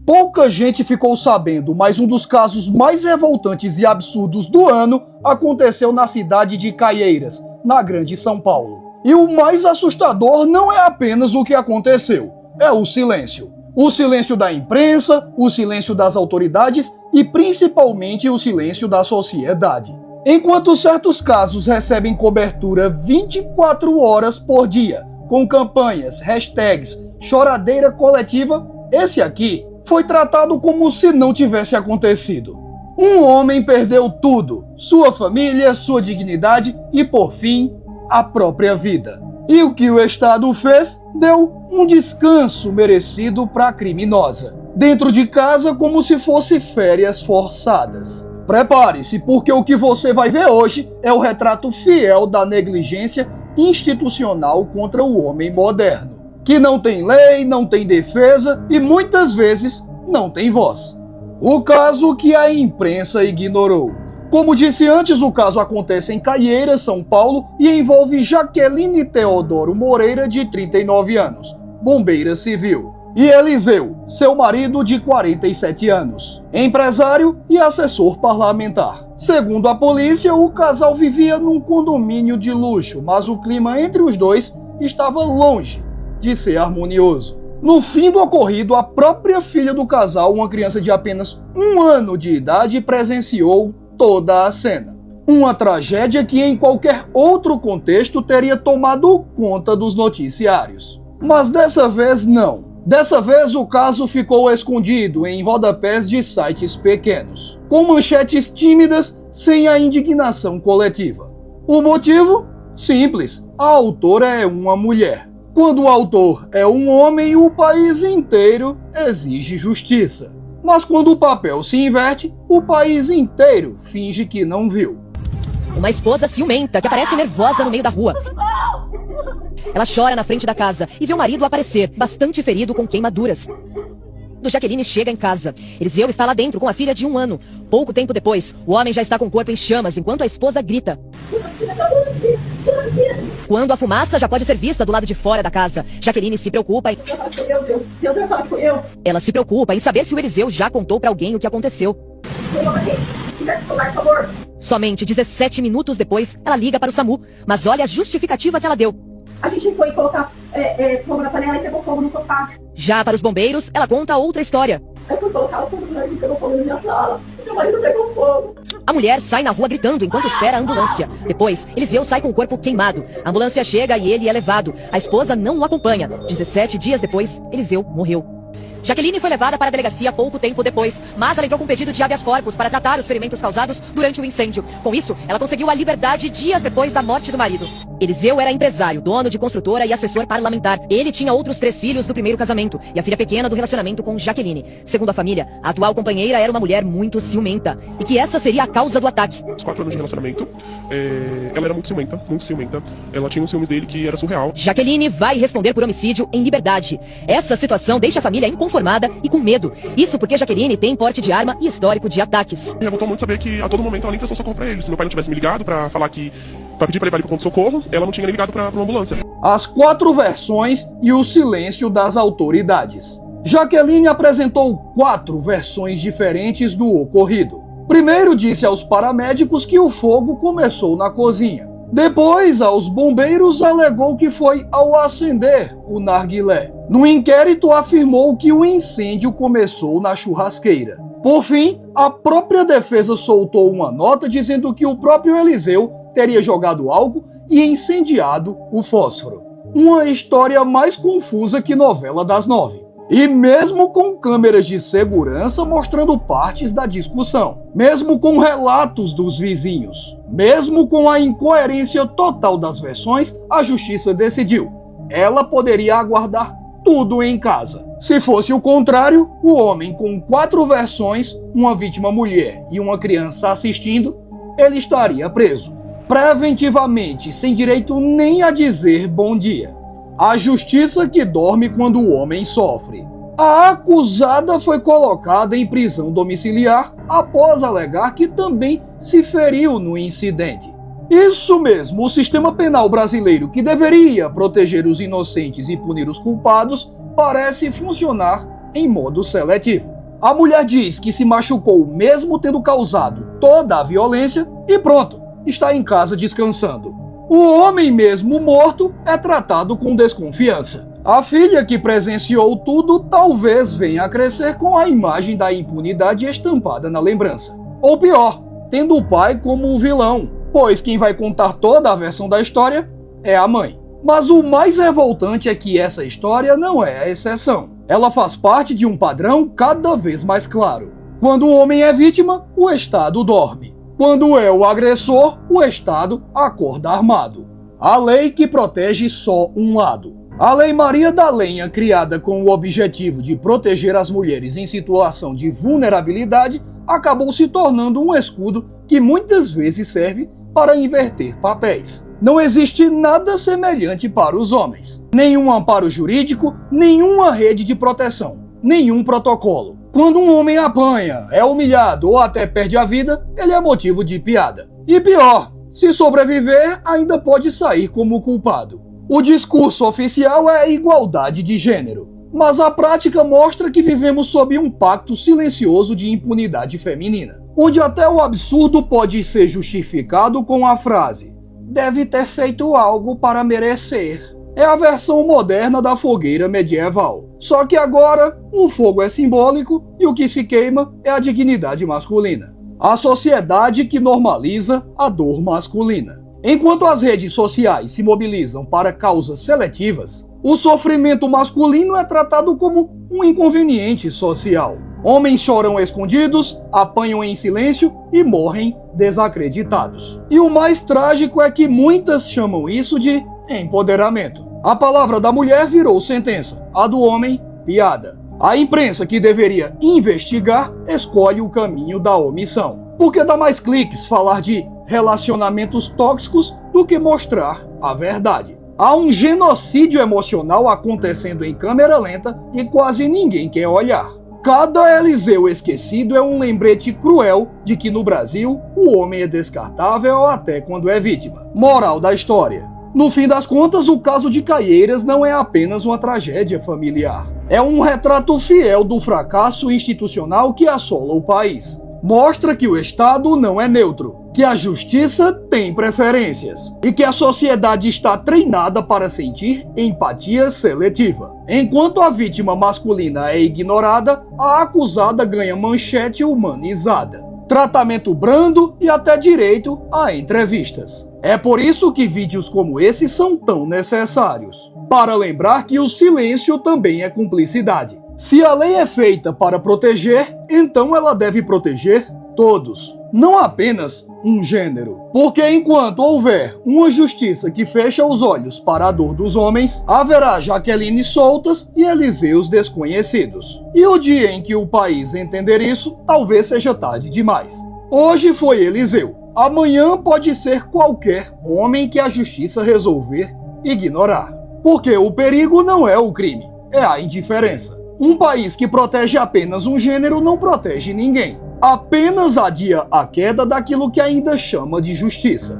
Pouca gente ficou sabendo, mas um dos casos mais revoltantes e absurdos do ano aconteceu na cidade de Caieiras, na Grande São Paulo. E o mais assustador não é apenas o que aconteceu, é o silêncio. O silêncio da imprensa, o silêncio das autoridades e principalmente o silêncio da sociedade. Enquanto certos casos recebem cobertura 24 horas por dia, com campanhas, hashtags, choradeira coletiva, esse aqui foi tratado como se não tivesse acontecido. Um homem perdeu tudo, sua família, sua dignidade e, por fim, a própria vida. E o que o Estado fez? Deu um descanso merecido para a criminosa. Dentro de casa, como se fosse férias forçadas. Prepare-se, porque o que você vai ver hoje é o retrato fiel da negligência institucional contra o homem moderno, que não tem lei, não tem defesa e muitas vezes não tem voz. O caso que a imprensa ignorou. Como disse antes, o caso acontece em Caieiras, São Paulo, e envolve Jaqueline Teodoro Moreira, de 39 anos, bombeira civil, e Eliseu, seu marido de 47 anos, empresário e assessor parlamentar. Segundo a polícia, o casal vivia num condomínio de luxo, mas o clima entre os dois estava longe de ser harmonioso. No fim do ocorrido, a própria filha do casal, uma criança de apenas 1 ano de idade, presenciou toda a cena. Uma tragédia que em qualquer outro contexto teria tomado conta dos noticiários. Mas dessa vez não. Dessa vez o caso ficou escondido em rodapés de sites pequenos, com manchetes tímidas sem a indignação coletiva. O motivo? Simples, a autora é uma mulher. Quando o autor é um homem, o país inteiro exige justiça. Mas quando o papel se inverte, o país inteiro finge que não viu. Uma esposa ciumenta que aparece nervosa no meio da rua. Ela chora na frente da casa e vê o marido aparecer, bastante ferido com queimaduras. Jaqueline chega em casa. Eliseu está lá dentro com a filha de 1 ano. Pouco tempo depois, o homem já está com o corpo em chamas, enquanto a esposa grita. Quando a fumaça já pode ser vista do lado de fora da casa, Jaqueline se preocupa e... Ela se preocupa em saber se o Eliseu já contou para alguém o que aconteceu. Somente 17 minutos depois, ela liga para o SAMU, mas olha a justificativa que ela deu. A gente foi colocar fogo na panela e pegou fogo no sofá. Já para os bombeiros, ela conta outra história. Eu fui colocar o fogo e pegou fogo na minha sala. Meu marido pegou fogo. A mulher sai na rua gritando enquanto espera a ambulância. Depois, Eliseu sai com o corpo queimado. A ambulância chega e ele é levado. A esposa não o acompanha. 17 dias depois, Eliseu morreu. Jaqueline foi levada para a delegacia pouco tempo depois, mas ela entrou com um pedido de habeas corpus para tratar os ferimentos causados durante o incêndio. Com isso, ela conseguiu a liberdade dias depois da morte do marido. Eliseu era empresário, dono de construtora e assessor parlamentar. Ele tinha outros 3 filhos do primeiro casamento e a filha pequena do relacionamento com Jaqueline. Segundo a família, a atual companheira era uma mulher muito ciumenta e que essa seria a causa do ataque. Os 4 anos de relacionamento, ela era muito ciumenta, muito ciumenta. Ela tinha um ciúmes dele que era surreal. Jaqueline vai responder por homicídio em liberdade. Essa situação deixa a família inconformada e com medo. Isso porque Jaqueline tem porte de arma e histórico de ataques. Me revoltou muito saber que a todo momento ela nem prestou socorro pra ele. Se meu pai não tivesse me ligado pra falar que... pra pedir pra levar ele pro ponto-socorro, ela não tinha nem ligado pra uma ambulância. As 4 versões e o silêncio das autoridades. Jaqueline apresentou 4 versões diferentes do ocorrido. Primeiro disse aos paramédicos que o fogo começou na cozinha. Depois, aos bombeiros, alegou que foi ao acender o narguilé. No inquérito, afirmou que o incêndio começou na churrasqueira. Por fim, a própria defesa soltou uma nota dizendo que o próprio Eliseu teria jogado álcool e incendiado o fósforo. Uma história mais confusa que novela das 9. E mesmo com câmeras de segurança mostrando partes da discussão, mesmo com relatos dos vizinhos, mesmo com a incoerência total das versões, a justiça decidiu. Ela poderia aguardar tudo em casa. Se fosse o contrário, o homem com 4 versões, uma vítima mulher e uma criança assistindo, ele estaria preso. Preventivamente, sem direito nem a dizer bom dia. A justiça que dorme quando o homem sofre. A acusada foi colocada em prisão domiciliar após alegar que também se feriu no incidente. Isso mesmo, o sistema penal brasileiro, que deveria proteger os inocentes e punir os culpados, parece funcionar em modo seletivo. A mulher diz que se machucou mesmo tendo causado toda a violência e pronto, está em casa descansando. O homem mesmo morto é tratado com desconfiança. A filha que presenciou tudo talvez venha a crescer com a imagem da impunidade estampada na lembrança. Ou pior, tendo o pai como um vilão, pois quem vai contar toda a versão da história é a mãe. Mas o mais revoltante é que essa história não é a exceção. Ela faz parte de um padrão cada vez mais claro. Quando o homem é vítima, o Estado dorme. Quando é o agressor, o Estado acorda armado. A lei que protege só um lado. A Lei Maria da Lenha, criada com o objetivo de proteger as mulheres em situação de vulnerabilidade, acabou se tornando um escudo que muitas vezes serve para inverter papéis. Não existe nada semelhante para os homens. Nenhum amparo jurídico, nenhuma rede de proteção, nenhum protocolo. Quando um homem apanha, é humilhado ou até perde a vida, ele é motivo de piada. E pior, se sobreviver, ainda pode sair como culpado. O discurso oficial é a igualdade de gênero, mas a prática mostra que vivemos sob um pacto silencioso de impunidade feminina, onde até o absurdo pode ser justificado com a frase "deve ter feito algo para merecer". É a versão moderna da fogueira medieval. Só que agora, o fogo é simbólico e o que se queima é a dignidade masculina. A sociedade que normaliza a dor masculina. Enquanto as redes sociais se mobilizam para causas seletivas, o sofrimento masculino é tratado como um inconveniente social. Homens choram escondidos, apanham em silêncio e morrem desacreditados. E o mais trágico é que muitas chamam isso de empoderamento. A palavra da mulher virou sentença, a do homem, piada. A imprensa, que deveria investigar, escolhe o caminho da omissão. Porque dá mais cliques falar de relacionamentos tóxicos do que mostrar a verdade. Há um genocídio emocional acontecendo em câmera lenta e quase ninguém quer olhar. Cada Eliseu esquecido é um lembrete cruel de que no Brasil o homem é descartável até quando é vítima. Moral da história: no fim das contas, o caso de Caieiras não é apenas uma tragédia familiar. É um retrato fiel do fracasso institucional que assola o país. Mostra que o Estado não é neutro, que a justiça tem preferências e que a sociedade está treinada para sentir empatia seletiva. Enquanto a vítima masculina é ignorada, a acusada ganha manchete humanizada, tratamento brando e até direito a entrevistas. É por isso que vídeos como esse são tão necessários, para lembrar que o silêncio também é cumplicidade. Se a lei é feita para proteger, então ela deve proteger todos, não apenas um gênero. Porque enquanto houver uma justiça que fecha os olhos para a dor dos homens, haverá Jaqueline soltas e Eliseus desconhecidos. E o dia em que o país entender isso, talvez seja tarde demais. Hoje foi Eliseu, amanhã pode ser qualquer homem que a justiça resolver ignorar. Porque o perigo não é o crime, é a indiferença. Um país que protege apenas um gênero não protege ninguém. Apenas adia a queda daquilo que ainda chama de justiça.